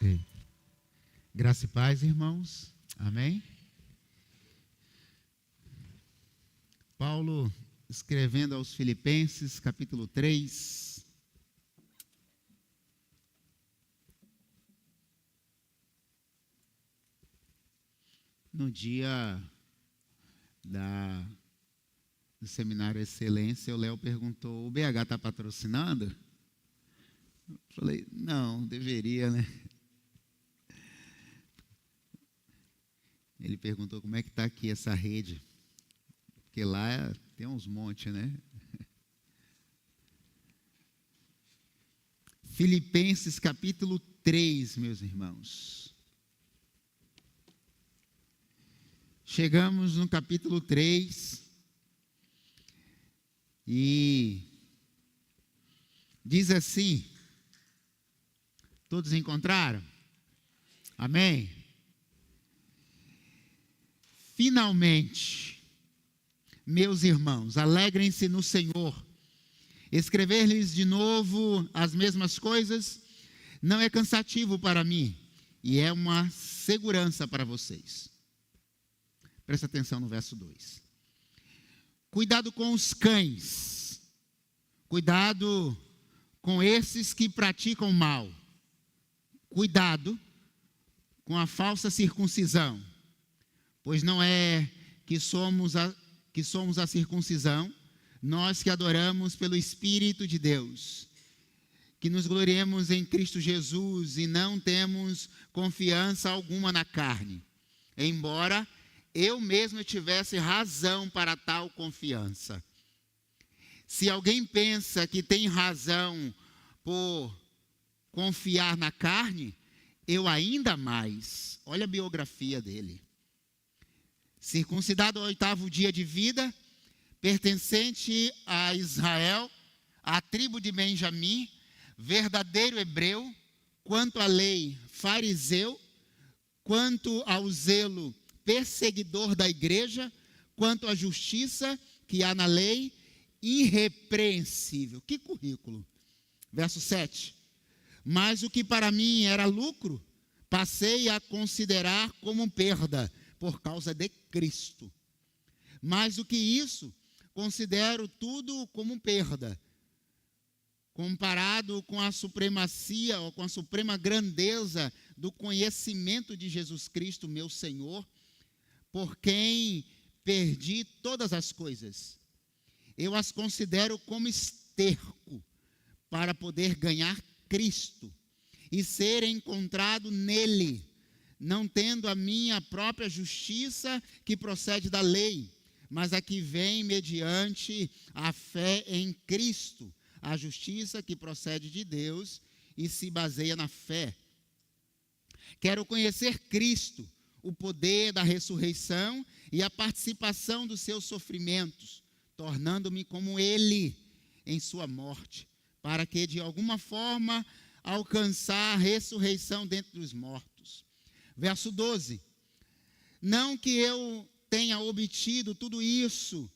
Ok. Graça e paz, irmãos. Amém? Paulo, escrevendo aos Filipenses, capítulo 3. No dia do Seminário Excelência, o Léo perguntou, o BH está patrocinando? Eu falei, não, deveria, né? Ele perguntou como é que está aqui essa rede, porque lá tem uns montes, né? Filipenses capítulo 3, meus irmãos. Chegamos no capítulo 3 e diz assim, todos encontraram? Amém? Finalmente, meus irmãos, alegrem-se no Senhor. Escrever-lhes de novo as mesmas coisas não é cansativo para mim e é uma segurança para vocês. Presta atenção no verso 2. Cuidado com os cães. Cuidado com esses que praticam mal. Cuidado com a falsa circuncisão. Pois não é que somos a circuncisão, nós que adoramos pelo Espírito de Deus, que nos gloriemos em Cristo Jesus e não temos confiança alguma na carne, embora eu mesmo tivesse razão para tal confiança. Se alguém pensa que tem razão por confiar na carne, eu ainda mais. Olha a biografia dele. Circuncidado ao 8º dia de vida, pertencente a Israel, à tribo de Benjamim, verdadeiro hebreu, quanto à lei, fariseu, quanto ao zelo, perseguidor da igreja, quanto à justiça que há na lei, irrepreensível. Que currículo! Verso 7. Mas o que para mim era lucro, passei a considerar como perda, por causa de Cristo. Mais do que isso, considero tudo como perda, comparado com a supremacia ou com a suprema grandeza do conhecimento de Jesus Cristo, meu Senhor, por quem perdi todas as coisas. Eu as considero como esterco para poder ganhar Cristo e ser encontrado nele, não tendo a minha própria justiça que procede da lei, mas a que vem mediante a fé em Cristo, a justiça que procede de Deus e se baseia na fé. Quero conhecer Cristo, o poder da ressurreição e a participação dos seus sofrimentos, tornando-me como Ele em sua morte, para que de alguma forma alcançar a ressurreição dentre os mortos. Verso 12, não que eu tenha obtido tudo isso,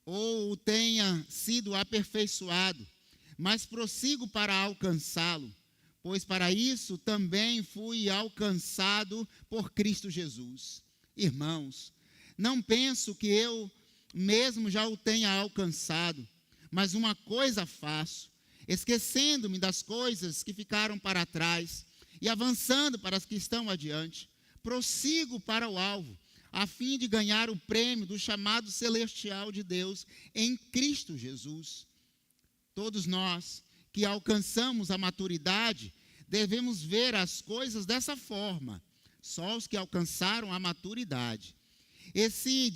ou tenha sido aperfeiçoado, mas prossigo para alcançá-lo, pois para isso também fui alcançado por Cristo Jesus. Irmãos, não penso que eu mesmo já o tenha alcançado, mas uma coisa faço, esquecendo-me das coisas que ficaram para trás, e avançando para as que estão adiante, prossigo para o alvo, a fim de ganhar o prêmio do chamado celestial de Deus em Cristo Jesus. Todos nós que alcançamos a maturidade, devemos ver as coisas dessa forma. Só os que alcançaram a maturidade. E se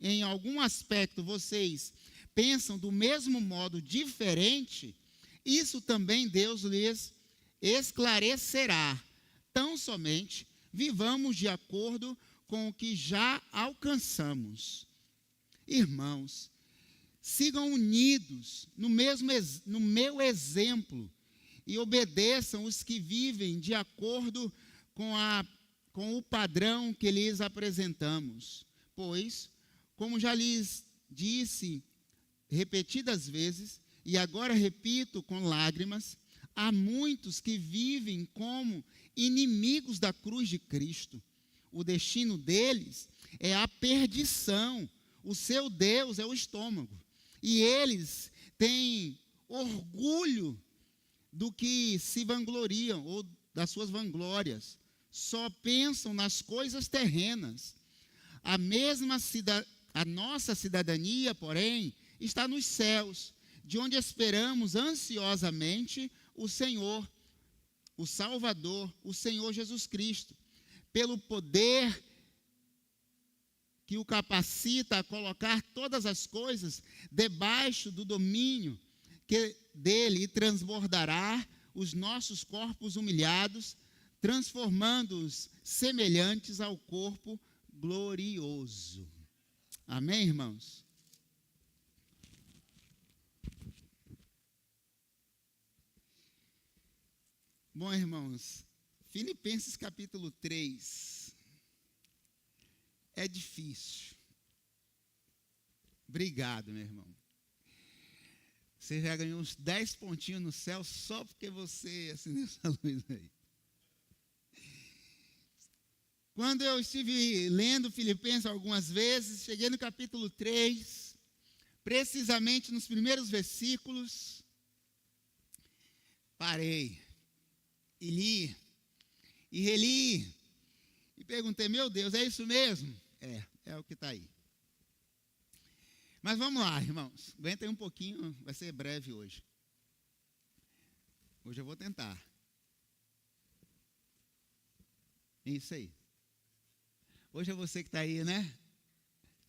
em algum aspecto vocês pensam do mesmo modo diferente, isso também Deus lhes esclarecerá. Tão somente vivamos de acordo com o que já alcançamos. Irmãos, sigam unidos no meu exemplo e obedeçam os que vivem de acordo com o padrão que lhes apresentamos. Pois, como já lhes disse repetidas vezes, e agora repito com lágrimas, há muitos que vivem como inimigos da cruz de Cristo. O destino deles é a perdição. O seu Deus é o estômago. E eles têm orgulho do que se vangloriam, ou das suas vanglórias. Só pensam nas coisas terrenas. A nossa cidadania, porém, está nos céus, de onde esperamos ansiosamente o Senhor, o Salvador, o Senhor Jesus Cristo, pelo poder que o capacita a colocar todas as coisas debaixo do domínio que dele transbordará os nossos corpos humilhados, transformando-os semelhantes ao corpo glorioso. Amém, irmãos? Bom, irmãos, Filipenses capítulo 3 é difícil. Obrigado, meu irmão. Você já ganhou uns 10 pontinhos no céu só porque você acendeu essa luz aí. Quando eu estive lendo Filipenses algumas vezes, cheguei no capítulo 3, precisamente nos primeiros versículos, parei e li, e reli, e perguntei, meu Deus, é isso mesmo? É o que está aí. Mas vamos lá, irmãos, aguentem um pouquinho, vai ser breve hoje. Hoje eu vou tentar. Isso aí. Hoje é você que está aí, né?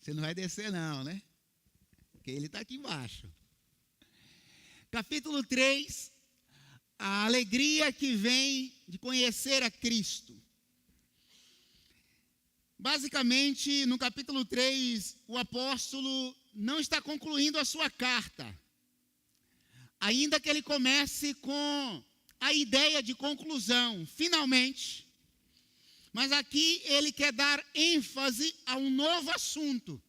Você não vai descer não, né? Porque ele está aqui embaixo. Capítulo 3, a alegria que vem de conhecer a Cristo. Basicamente, no capítulo 3, o apóstolo não está concluindo a sua carta. Ainda que ele comece com a ideia de conclusão, finalmente. Mas aqui ele quer dar ênfase a um novo assunto.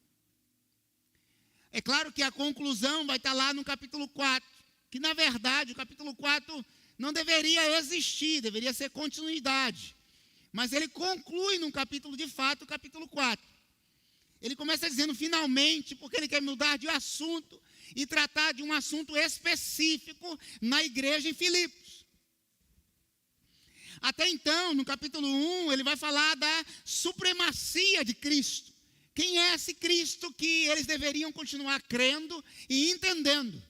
É claro que a conclusão vai estar lá no capítulo 4, que na verdade o capítulo 4 não deveria existir, deveria ser continuidade. Mas ele conclui num capítulo de fato, o capítulo 4. Ele começa dizendo finalmente, porque ele quer mudar de assunto e tratar de um assunto específico na igreja em Filipos. Até então, no capítulo 1, ele vai falar da supremacia de Cristo. Quem é esse Cristo que eles deveriam continuar crendo e entendendo?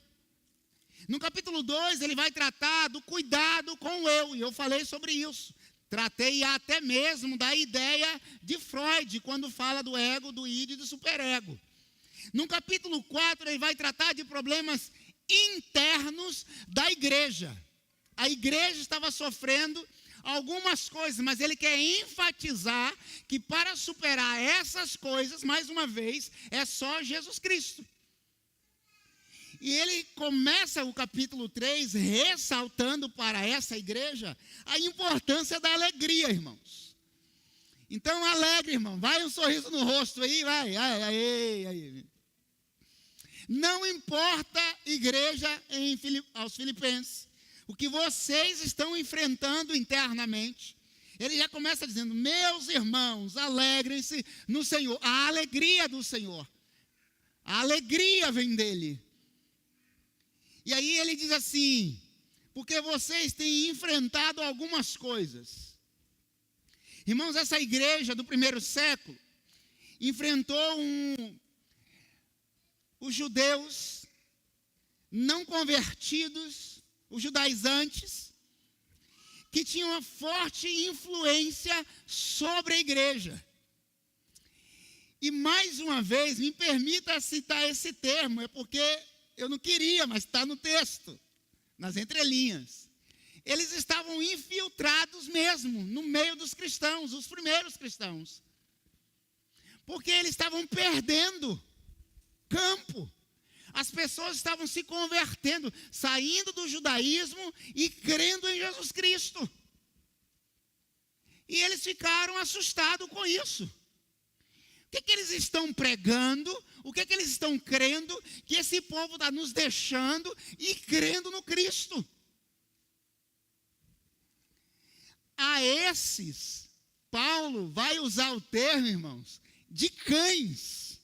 No capítulo 2, ele vai tratar do cuidado com o eu, e eu falei sobre isso. Tratei até mesmo da ideia de Freud, quando fala do ego, do id e do superego. No capítulo 4, ele vai tratar de problemas internos da igreja. A igreja estava sofrendo algumas coisas, mas ele quer enfatizar que para superar essas coisas, mais uma vez, é só Jesus Cristo. E ele começa o capítulo 3 ressaltando para essa igreja a importância da alegria, irmãos. Então, alegre, irmão. Vai um sorriso no rosto aí, vai. Aí. Não importa, igreja aos Filipenses, o que vocês estão enfrentando internamente. Ele já começa dizendo, meus irmãos, alegrem-se no Senhor. A alegria do Senhor. A alegria vem dele. E aí ele diz assim, porque vocês têm enfrentado algumas coisas. Irmãos, essa igreja do primeiro século enfrentou os judeus não convertidos, os judaizantes, que tinham uma forte influência sobre a igreja. E mais uma vez, me permita citar esse termo, é porque eu não queria, mas está no texto, nas entrelinhas. Eles estavam infiltrados mesmo, no meio dos cristãos, os primeiros cristãos. Porque eles estavam perdendo campo. As pessoas estavam se convertendo, saindo do judaísmo e crendo em Jesus Cristo. E eles ficaram assustados com isso. O que eles estão pregando? O que eles estão crendo? Que esse povo está nos deixando e crendo no Cristo. a esses, Paulo vai usar o termo, irmãos, de cães.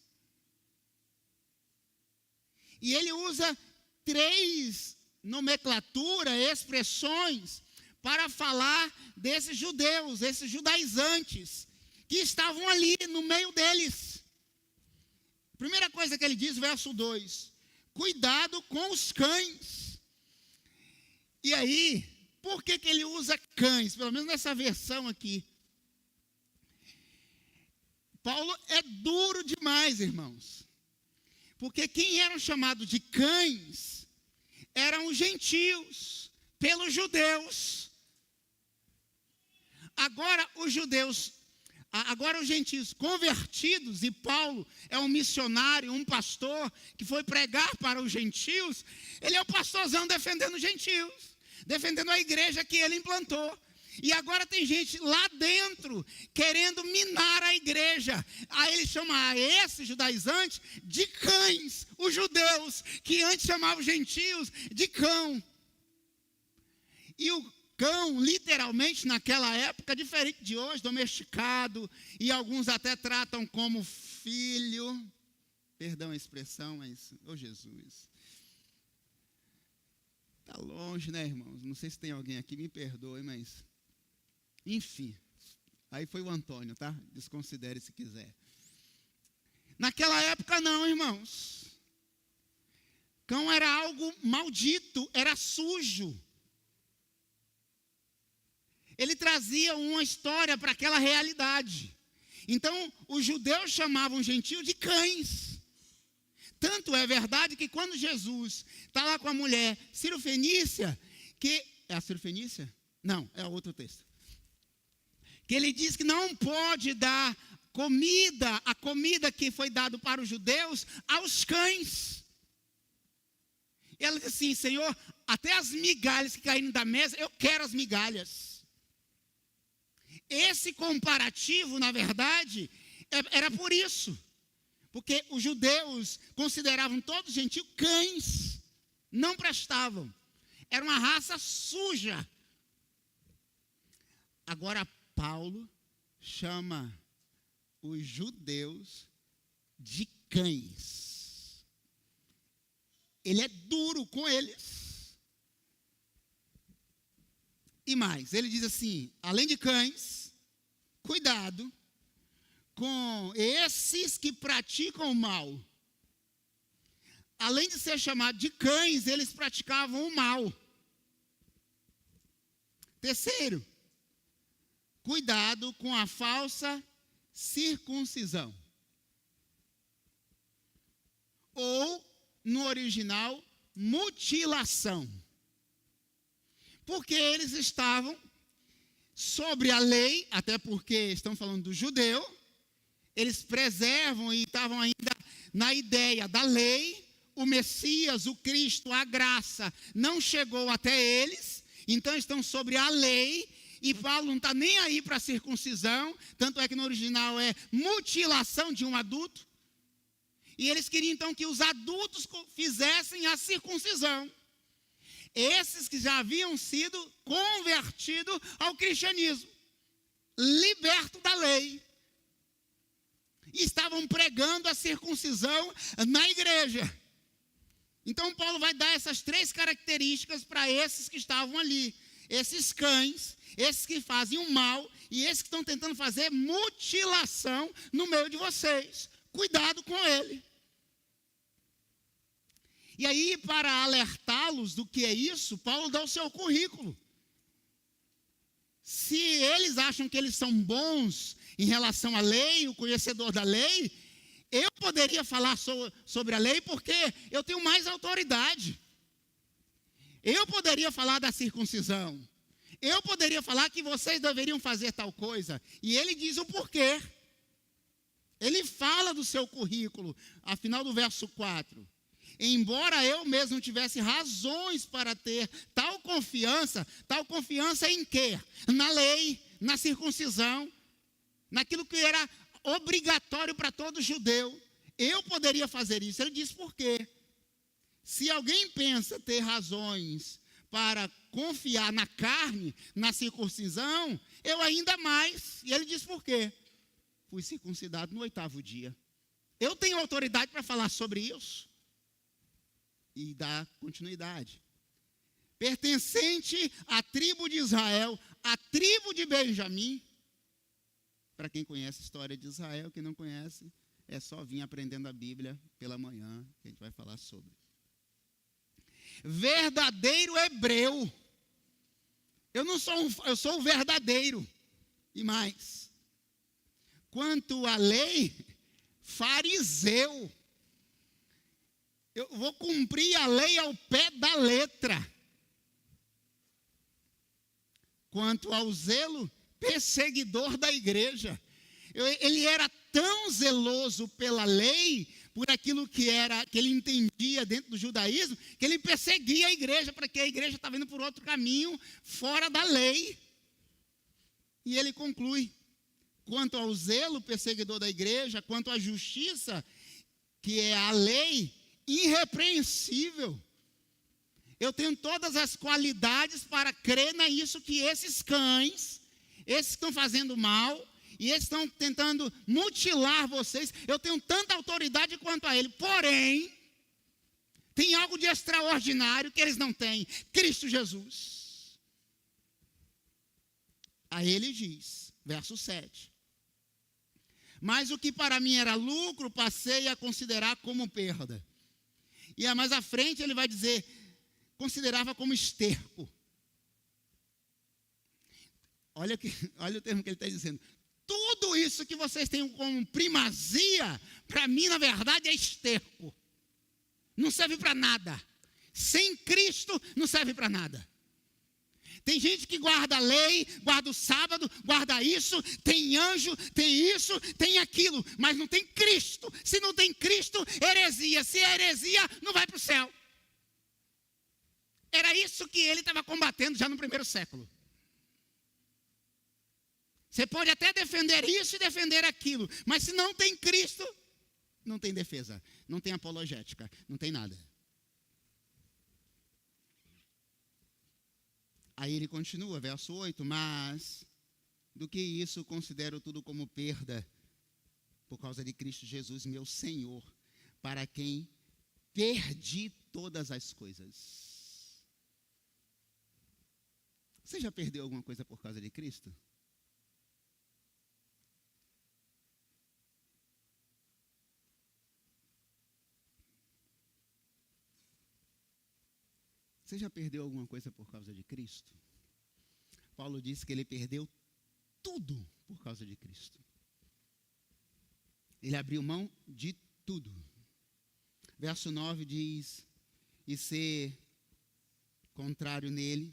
E ele usa 3 nomenclaturas, expressões, para falar desses judeus, esses judaizantes, que estavam ali no meio deles. Primeira coisa que ele diz, verso 2, cuidado com os cães. E aí, por que ele usa cães? Pelo menos nessa versão aqui. Paulo é duro demais, irmãos. Porque quem eram chamados de cães eram os gentios, pelos judeus. Agora os gentios convertidos, e Paulo é um missionário, um pastor que foi pregar para os gentios, ele é o pastorzão defendendo os gentios, defendendo a igreja que ele implantou. E agora tem gente lá dentro querendo minar a igreja. Aí ele chama esses judaizantes de cães, os judeus, que antes chamavam os gentios de cão. E o cão, literalmente, naquela época, diferente de hoje, domesticado, e alguns até tratam como filho. Perdão a expressão, mas, Jesus. Está longe, né, irmãos? Não sei se tem alguém aqui, me perdoe, mas... Enfim, aí foi o Antônio, tá? Desconsidere se quiser. Naquela época não, irmãos. Cão era algo maldito, era sujo. Ele trazia uma história para aquela realidade. Então, os judeus chamavam os gentios de cães. Tanto é verdade que quando Jesus está lá com a mulher Cirofenícia, que... É a Cirofenícia? Não, é outro texto. Que ele diz que não pode dar comida, a comida que foi dada para os judeus, aos cães. E ela diz assim, Senhor, até as migalhas que caíram da mesa, eu quero as migalhas. Esse comparativo, na verdade, era por isso. Porque os judeus consideravam todos gentios cães, não prestavam. Era uma raça suja. Agora, Paulo chama os judeus de cães. Ele é duro com eles. E mais, ele diz assim, além de cães, cuidado com esses que praticam o mal. Além de ser chamado de cães, eles praticavam o mal. Terceiro, cuidado com a falsa circuncisão. Ou, no original, mutilação. Porque eles estavam sobre a lei, até porque estão falando do judeu, eles preservam e estavam ainda na ideia da lei, o Messias, o Cristo, a graça, não chegou até eles, então estão sobre a lei. E Paulo não está nem aí para a circuncisão, tanto é que no original é mutilação de um adulto. E eles queriam então que os adultos fizessem a circuncisão. Esses que já haviam sido convertidos ao cristianismo, libertos da lei. E estavam pregando a circuncisão na igreja. Então Paulo vai dar essas 3 características para esses que estavam ali. Esses cães, esses que fazem o mal e esses que estão tentando fazer mutilação no meio de vocês. Cuidado com ele. E aí, para alertá-los do que é isso, Paulo dá o seu currículo. Se eles acham que eles são bons em relação à lei, o conhecedor da lei, eu poderia falar sobre a lei porque eu tenho mais autoridade. Eu poderia falar da circuncisão. Eu poderia falar que vocês deveriam fazer tal coisa. E ele diz o porquê. Ele fala do seu currículo, afinal do verso 4. Embora eu mesmo não tivesse razões para ter tal confiança em quê? Na lei, na circuncisão, naquilo que era obrigatório para todo judeu. Eu poderia fazer isso. Ele diz por quê? Se alguém pensa ter razões para confiar na carne, na circuncisão, eu ainda mais. E ele diz por quê? Fui circuncidado no 8º dia. Eu tenho autoridade para falar sobre isso. E dar continuidade. Pertencente à tribo de Israel, à tribo de Benjamim. Para quem conhece a história de Israel, quem não conhece, é só vir aprendendo a Bíblia pela manhã, que a gente vai falar sobre. Verdadeiro hebreu. Eu sou o verdadeiro. E mais, quanto à lei, fariseu. Eu vou cumprir a lei ao pé da letra. Quanto ao zelo, perseguidor da igreja. Ele era tão zeloso pela lei, por aquilo que ele entendia dentro do judaísmo, que ele perseguia a igreja, porque a igreja estava indo por outro caminho, fora da lei. E ele conclui, quanto ao zelo, perseguidor da igreja, quanto à justiça, que é a lei, irrepreensível. Eu tenho todas as qualidades para crer nisso que esses cães, esses que estão fazendo mal, e eles estão tentando mutilar vocês, eu tenho tanta autoridade quanto a ele. Porém, tem algo de extraordinário que eles não têm. Cristo Jesus. Aí ele diz, verso 7. Mas o que para mim era lucro, passei a considerar como perda. E mais à frente ele vai dizer, considerava como esterco. Olha o termo que ele está dizendo. Tudo isso que vocês têm como primazia, para mim, na verdade, é esterco. Não serve para nada. Sem Cristo, não serve para nada. Tem gente que guarda a lei, guarda o sábado, guarda isso, tem anjo, tem isso, tem aquilo, mas não tem Cristo. Se não tem Cristo, heresia. Se é heresia, não vai para o céu. Era isso que ele estava combatendo já no 1º século. Você pode até defender isso e defender aquilo, mas se não tem Cristo, não tem defesa, não tem apologética, não tem nada. Aí ele continua, verso 8, mas do que isso considero tudo como perda, por causa de Cristo Jesus, meu Senhor, para quem perdi todas as coisas. Você já perdeu alguma coisa por causa de Cristo? Você já perdeu alguma coisa por causa de Cristo? Paulo disse que ele perdeu tudo por causa de Cristo. Ele abriu mão de tudo. Verso 9 diz, e ser contrário nele,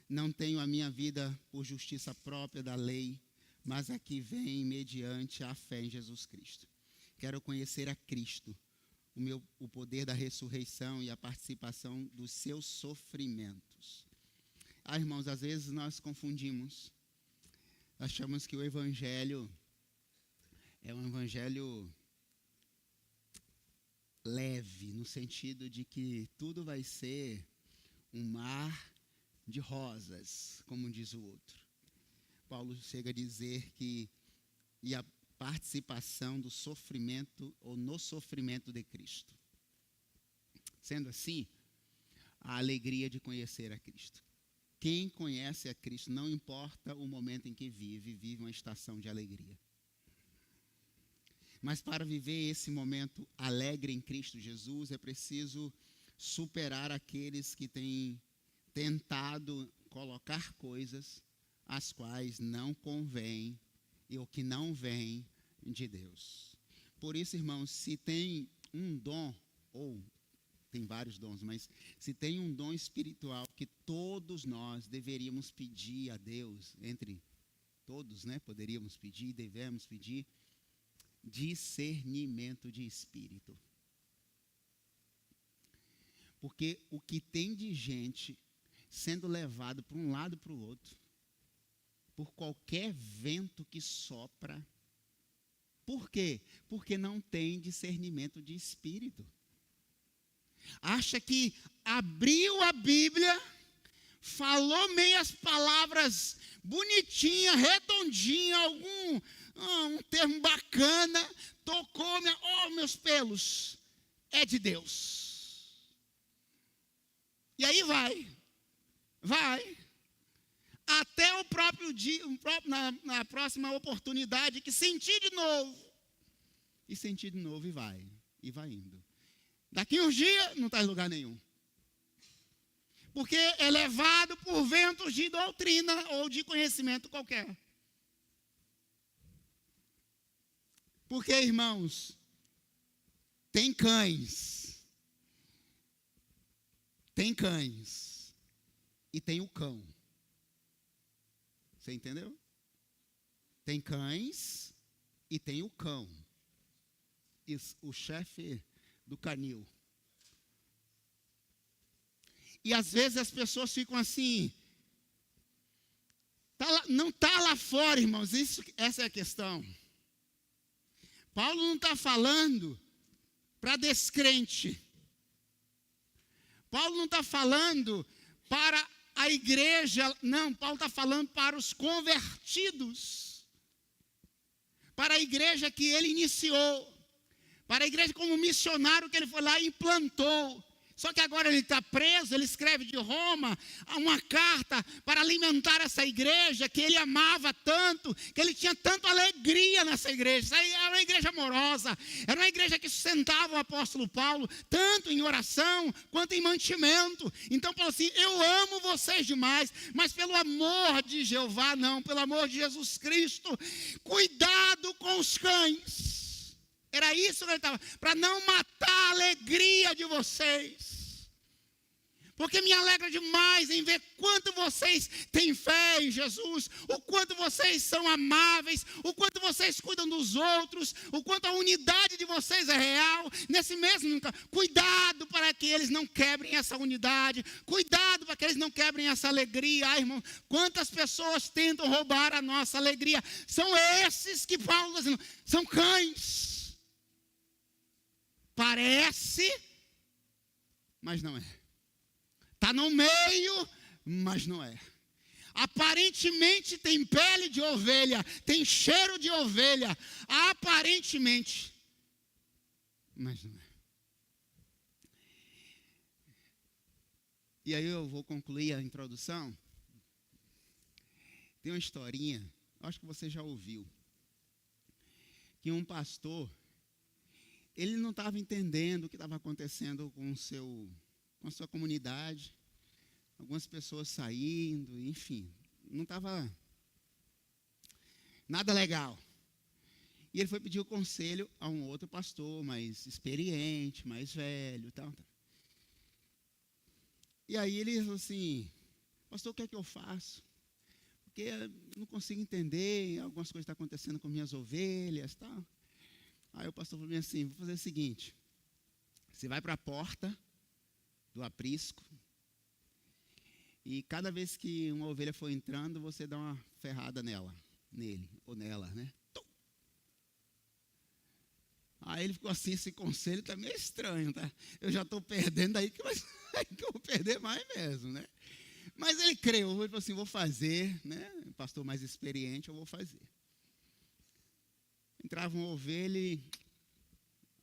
não tenho a minha vida por justiça própria da lei, mas a que vem mediante a fé em Jesus Cristo. Quero conhecer a Cristo, o poder da ressurreição e a participação dos seus sofrimentos. Irmãos, às vezes nós confundimos. Achamos que o evangelho é um evangelho leve, no sentido de que tudo vai ser um mar de rosas, como diz o outro. Paulo chega a dizer que a participação do sofrimento ou no sofrimento de Cristo. Sendo assim, a alegria de conhecer a Cristo. Quem conhece a Cristo, não importa o momento em que vive uma estação de alegria. Mas para viver esse momento alegre em Cristo Jesus, é preciso superar aqueles que têm tentado colocar coisas as quais não convém e o que não vem de Deus. Por isso, irmãos, se tem um dom, ou tem vários dons, mas se tem um dom espiritual que todos nós deveríamos pedir a Deus, entre todos, poderíamos pedir, devemos pedir, discernimento de espírito. Porque o que tem de gente sendo levado para um lado e para o outro, por qualquer vento que sopra. Por quê? Porque não tem discernimento de espírito. Acha que abriu a Bíblia, falou meias palavras bonitinha, redondinha, um termo bacana, tocou, meus pelos, é de Deus. E aí vai, até o próprio dia, na próxima oportunidade, que sentir de novo, e vai indo. Daqui uns dias, não está em lugar nenhum. Porque é levado por ventos de doutrina ou de conhecimento qualquer. Porque, irmãos, tem cães e tem o cão. Você entendeu? Tem cães e tem o cão. O chefe do canil. E às vezes as pessoas ficam assim, não está lá fora, irmãos, essa é a questão. Paulo não está falando para descrente. Paulo não está falando para a igreja, não, Paulo está falando para os convertidos. Para a igreja que ele iniciou. Para a igreja como missionário que ele foi lá e implantou. Só que agora ele está preso, ele escreve de Roma uma carta para alimentar essa igreja que ele amava tanto, que ele tinha tanta alegria nessa igreja. Isso aí era uma igreja amorosa, era uma igreja que sustentava o apóstolo Paulo, tanto em oração quanto em mantimento. Então Paulo assim, eu amo vocês demais, mas pelo amor de Jeová não, pelo amor de Jesus Cristo, cuidado com os cães. Era isso que ele estava, para não matar a alegria de vocês. Porque me alegra demais em ver quanto vocês têm fé em Jesus, o quanto vocês são amáveis, o quanto vocês cuidam dos outros, o quanto a unidade de vocês é real. Nesse mesmo, cuidado para que eles não quebrem essa unidade, cuidado para que eles não quebrem essa alegria. Ai, irmão, quantas pessoas tentam roubar a nossa alegria? São esses que Paulo está dizendo, são cães. Parece, mas não é. Está no meio, mas não é. Aparentemente tem pele de ovelha, tem cheiro de ovelha, aparentemente, mas não é. E aí eu vou concluir a introdução. Tem uma historinha, acho que você já ouviu, que um pastor, ele não estava entendendo o que estava acontecendo com a sua comunidade, algumas pessoas saindo, enfim, não estava nada legal. E ele foi pedir o conselho a um outro pastor, mais experiente, mais velho, tal. E aí ele falou assim, pastor, o que é que eu faço? Porque eu não consigo entender, algumas coisas estão acontecendo com minhas ovelhas, tal. Aí o pastor falou assim, vou fazer o seguinte, você vai para a porta do aprisco, e cada vez que uma ovelha for entrando, você dá uma ferrada nele, ou nela, né? Aí ele ficou assim, esse conselho está meio estranho, tá? Eu já estou perdendo aí, que eu vou perder mais mesmo, né? Mas ele creu, ele falou assim, vou fazer, né? Pastor mais experiente, eu vou fazer. Entrava uma ovelha,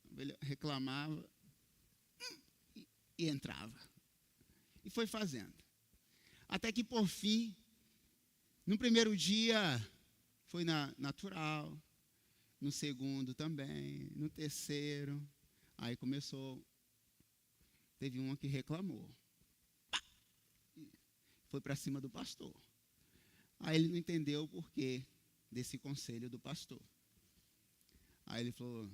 a ovelha reclamava e entrava. E foi fazendo. Até que, por fim, no primeiro dia, foi natural, no segundo também, no terceiro, aí começou, teve uma que reclamou. Foi para cima do pastor. Aí ele não entendeu o porquê desse conselho do pastor. Aí ele falou,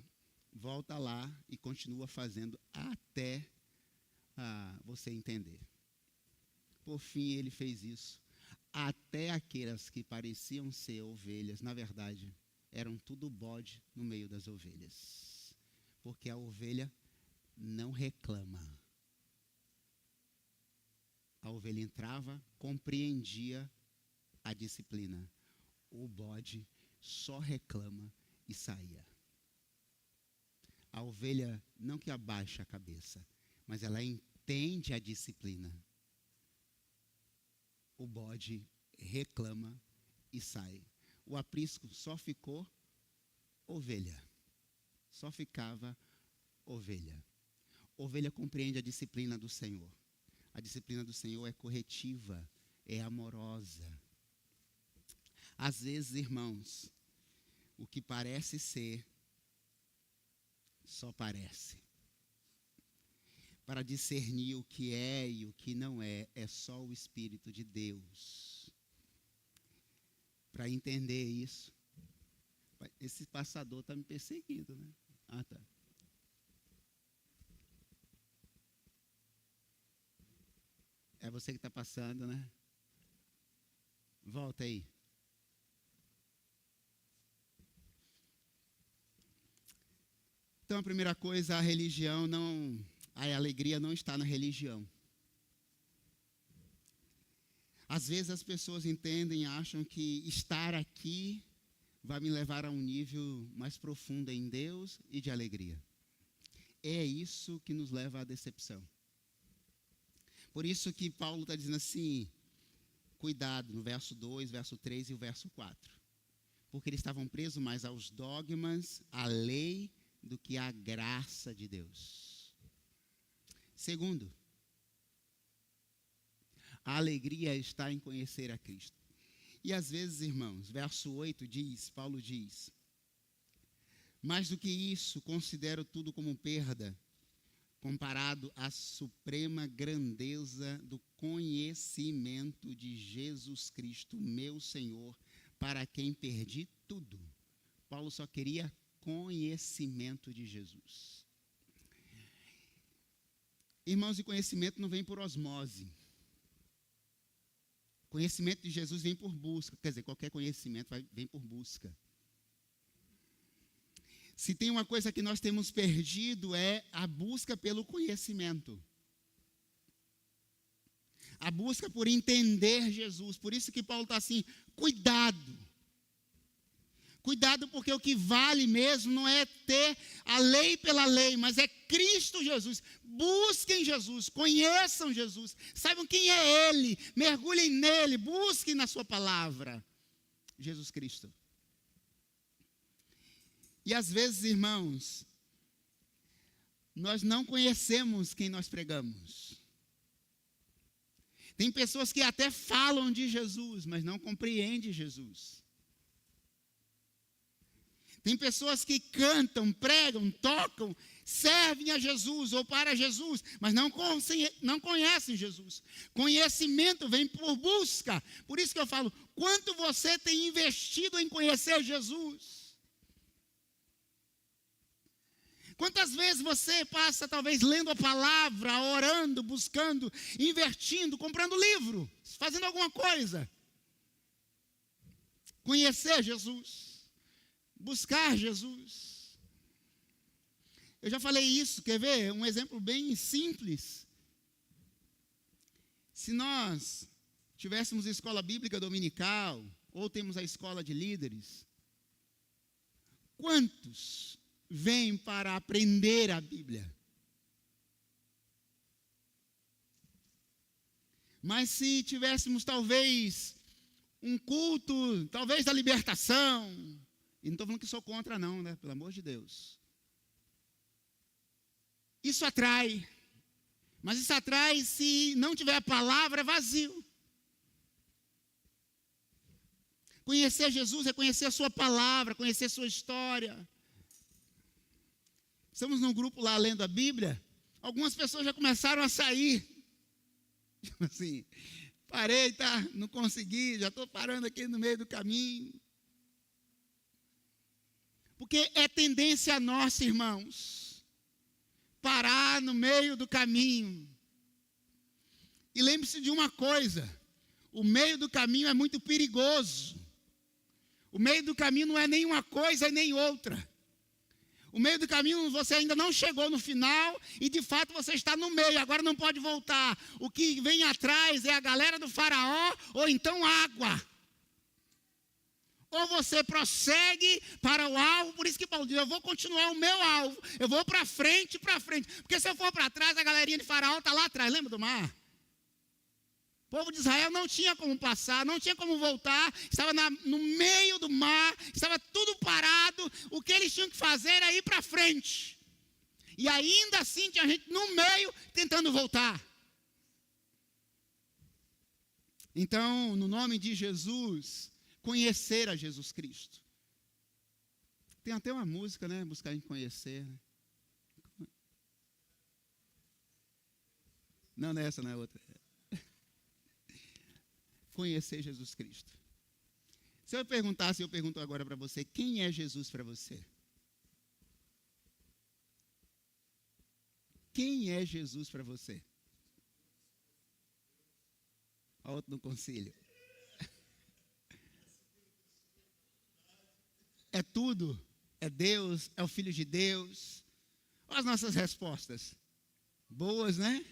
volta lá e continua fazendo até você entender. Por fim, ele fez isso. Até aquelas que pareciam ser ovelhas, na verdade, eram tudo bode no meio das ovelhas. Porque a ovelha não reclama. A ovelha entrava, compreendia a disciplina. O bode só reclama e saía. A ovelha não que abaixa a cabeça, mas ela entende a disciplina. o bode reclama e sai. O aprisco só ficou ovelha. Só ficava ovelha. Ovelha compreende a disciplina do Senhor. A disciplina do Senhor é corretiva, é amorosa. Às vezes, irmãos, o que parece ser, só parece. Para discernir o que é e o que não é só o Espírito de Deus. Para entender isso, esse passador está me perseguindo, né? Ah, tá. É você que está passando, né? Volta aí. Então, a primeira coisa, a alegria não está na religião. Às vezes as pessoas entendem e acham que estar aqui vai me levar a um nível mais profundo em Deus e de alegria. É isso que nos leva à decepção. Por isso que Paulo está dizendo assim, cuidado, no verso 2, verso 3 e o verso 4. Porque eles estavam presos mais aos dogmas, à lei, do que à graça de Deus. Segundo, a alegria está em conhecer a Cristo. E às vezes, irmãos, verso 8 diz, Paulo diz, mais do que isso, considero tudo como perda, comparado à suprema grandeza do conhecimento de Jesus Cristo, meu Senhor, para quem perdi tudo. Paulo só queria conhecimento de Jesus. Irmãos, e conhecimento não vem por osmose. Conhecimento de Jesus vem por busca. Quer dizer, qualquer conhecimento vem por busca. Se tem uma coisa que nós temos perdido é a busca pelo conhecimento. A busca por entender Jesus. Por isso que Paulo está assim, cuidado. Cuidado, porque o que vale mesmo não é ter a lei pela lei, mas é Cristo Jesus. Busquem Jesus, conheçam Jesus, saibam quem é Ele, mergulhem nele, busquem na sua palavra. Jesus Cristo. E às vezes, irmãos, nós não conhecemos quem nós pregamos. Tem pessoas que até falam de Jesus, mas não compreendem Jesus. Tem pessoas que cantam, pregam, tocam, servem a Jesus ou para Jesus, mas não conhecem Jesus. Conhecimento vem por busca. Por isso que eu falo, quanto você tem investido em conhecer Jesus? Quantas vezes você passa, talvez, lendo a palavra, orando, buscando, invertindo, comprando livro, fazendo alguma coisa? Conhecer Jesus. Buscar Jesus. Eu já falei isso, quer ver? Um exemplo bem simples. Se nós tivéssemos escola bíblica dominical, ou temos a escola de líderes, quantos vêm para aprender a Bíblia? Mas se tivéssemos talvez um culto, talvez da libertação, e não estou falando que sou contra não, né? Pelo amor de Deus. Isso atrai. Mas isso atrai, se não tiver a palavra, é vazio. Conhecer Jesus é conhecer a sua palavra, conhecer a sua história. Estamos num grupo lá lendo a Bíblia, algumas pessoas já começaram a sair. Tipo assim, parei, tá? Não consegui, já estou parando aqui no meio do caminho. Porque é tendência nossa, irmãos, parar no meio do caminho. E lembre-se de uma coisa, o meio do caminho é muito perigoso. O meio do caminho não é nem uma coisa e nem outra. O meio do caminho você ainda não chegou no final e de fato você está no meio, agora não pode voltar. O que vem atrás é a galera do faraó ou então água. Ou você prossegue para o alvo, por isso que Paulo diz, eu vou continuar o meu alvo, eu vou para frente. Porque se eu for para trás, a galerinha de faraó está lá atrás, lembra do mar? povo de Israel não tinha como passar, não tinha como voltar, estava no meio do mar, estava tudo parado. O que eles tinham que fazer era ir para frente. E ainda assim tinha gente no meio tentando voltar. Então, no nome de Jesus, conhecer a Jesus Cristo. Tem até uma música, né? Buscar em conhecer. Não, não é essa, não é outra. Conhecer Jesus Cristo. Se eu perguntasse, eu pergunto agora para você, quem é Jesus para você? Quem é Jesus para você? A outro no concílio. É tudo. É Deus, é o Filho de Deus. Olha as nossas respostas. Boas, né?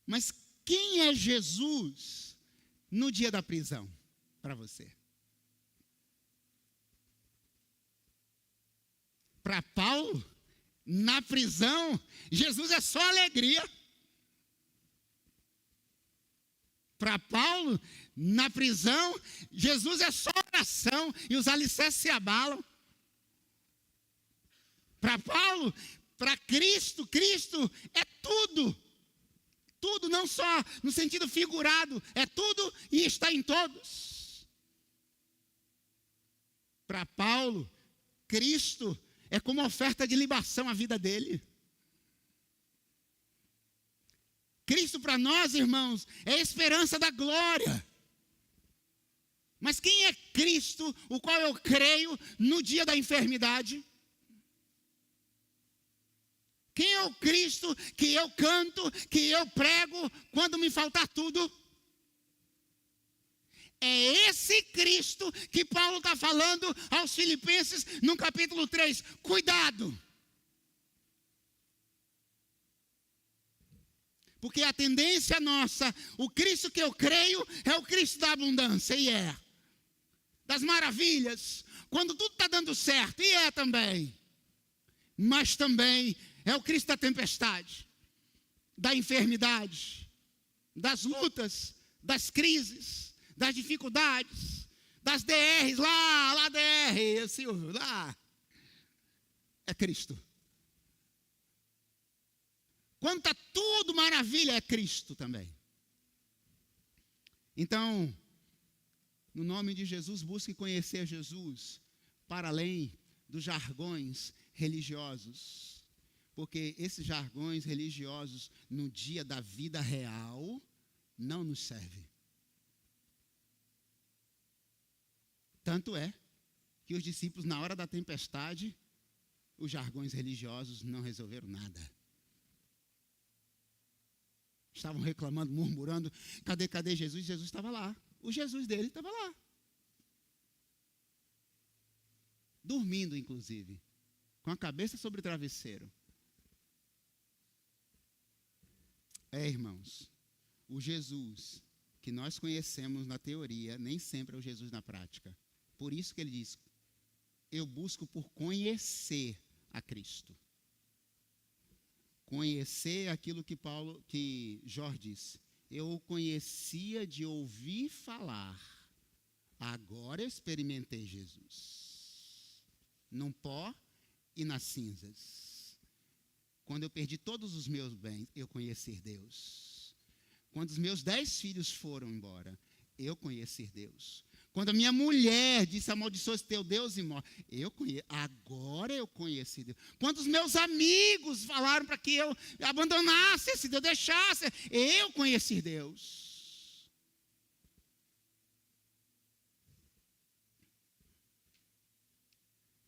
Mas quem é Jesus no dia da prisão para você? Para Paulo, na prisão, Jesus é só alegria. Para Paulo, na prisão, Jesus é só oração e os alicerces se abalam. Para Paulo, para Cristo, Cristo é tudo. Tudo, não só no sentido figurado, é tudo e está em todos. Para Paulo, Cristo é como oferta de libação à vida dele. Cristo para nós, irmãos, é a esperança da glória. Mas quem é Cristo, o qual eu creio no dia da enfermidade? Quem é o Cristo que eu canto, que eu prego quando me faltar tudo? É esse Cristo que Paulo está falando aos Filipenses no capítulo 3. Cuidado! Porque a tendência nossa, o Cristo que eu creio, é o Cristo da abundância, e é. Das maravilhas, quando tudo está dando certo, e é também. Mas também é o Cristo da tempestade, da enfermidade, das lutas, das crises, das dificuldades, das DRs, lá DR, Silvio, lá. É Cristo. Quando está tudo maravilha, é Cristo também. Então, no nome de Jesus, busque conhecer Jesus para além dos jargões religiosos. Porque esses jargões religiosos, no dia da vida real, não nos servem. Tanto é que os discípulos, na hora da tempestade, os jargões religiosos não resolveram nada. Estavam reclamando, murmurando, cadê Jesus? Jesus estava lá. O Jesus dele estava lá. Dormindo, inclusive, com a cabeça sobre o travesseiro. Irmãos, o Jesus que nós conhecemos na teoria, nem sempre é o Jesus na prática. Por isso que ele diz, eu busco por conhecer a Cristo. Conhecer aquilo que Jorge disse. Eu o conhecia de ouvir falar. Agora eu experimentei Jesus. No pó e nas cinzas. Quando eu perdi todos os meus bens, eu conheci Deus. Quando os meus 10 filhos foram embora, eu conheci Deus. Quando a minha mulher disse, amaldiçoa-se teu Deus e morre, agora eu conheci Deus. Quando os meus amigos falaram para que eu abandonasse esse Deus, deixasse, eu conheci Deus.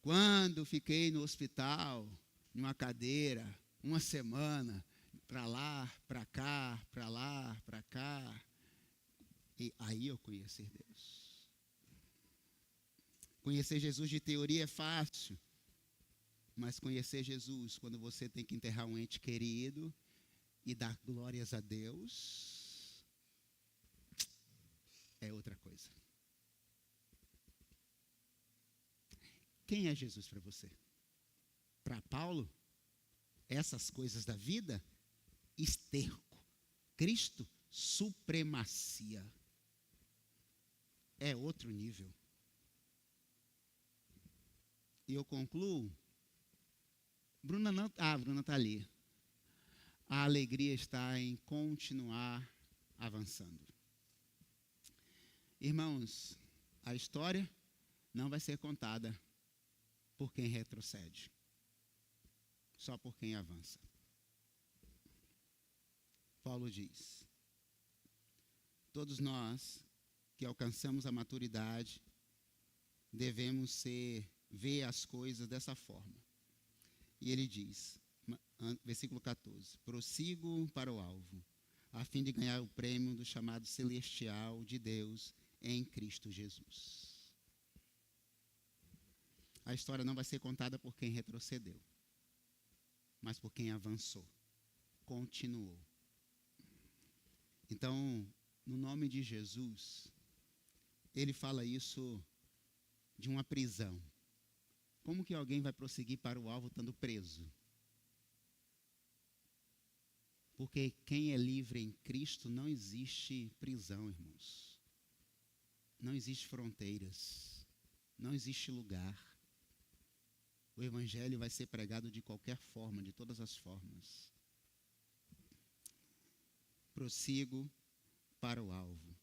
Quando fiquei no hospital, numa cadeira, uma semana, para lá, para cá, para lá, para cá, e aí eu conheci Deus. Conhecer Jesus de teoria é fácil, mas conhecer Jesus, quando você tem que enterrar um ente querido e dar glórias a Deus, é outra coisa. Quem é Jesus para você? Para Paulo, essas coisas da vida, esterco. Cristo, supremacia. É outro nível. E eu concluo. Bruna está ali. A alegria está em continuar avançando. Irmãos, a história não vai ser contada por quem retrocede, só por quem avança. Paulo diz: todos nós que alcançamos a maturidade devemos ver as coisas dessa forma. E ele diz, versículo 14: prossigo para o alvo, a fim de ganhar o prêmio do chamado celestial de Deus em Cristo Jesus. A história não vai ser contada por quem retrocedeu, mas por quem avançou, continuou. Então, no nome de Jesus, ele fala isso de uma prisão. Como que alguém vai prosseguir para o alvo estando preso? Porque quem é livre em Cristo não existe prisão, irmãos. Não existe fronteiras. Não existe lugar. O evangelho vai ser pregado de qualquer forma, de todas as formas. Prossigo para o alvo.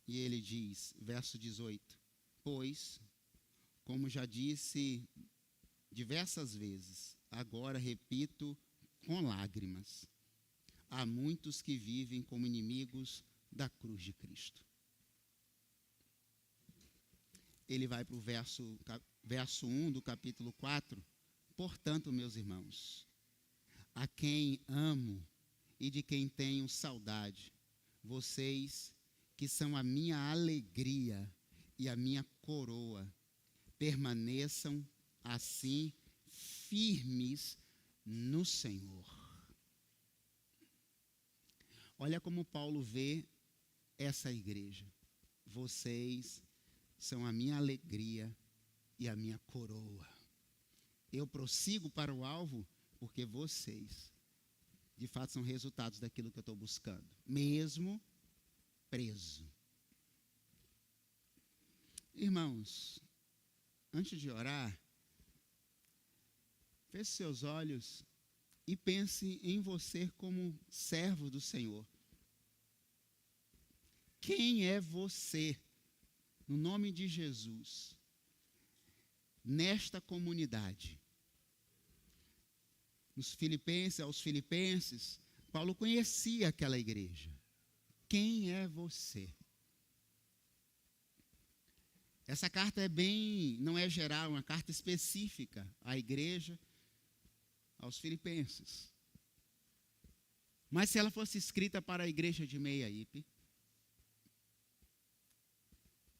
E ele diz, verso 18: pois, como já disse diversas vezes, agora repito com lágrimas, há muitos que vivem como inimigos da cruz de Cristo. Ele vai para o verso 1 do capítulo 4. Portanto, meus irmãos, a quem amo e de quem tenho saudade, vocês que são a minha alegria e a minha coroa, permaneçam assim firmes no Senhor. Olha como Paulo vê essa igreja. Vocês são a minha alegria e a minha coroa. Eu prossigo para o alvo porque vocês, de fato, são resultados daquilo que eu estou buscando, mesmo preso. Irmãos, antes de orar, feche seus olhos e pense em você como servo do Senhor. Quem é você, no nome de Jesus, nesta comunidade? Aos Filipenses, Paulo conhecia aquela igreja. Quem é você? Essa carta não é geral, é uma carta específica à igreja, aos Filipenses. Mas se ela fosse escrita para a igreja de Meiaípe,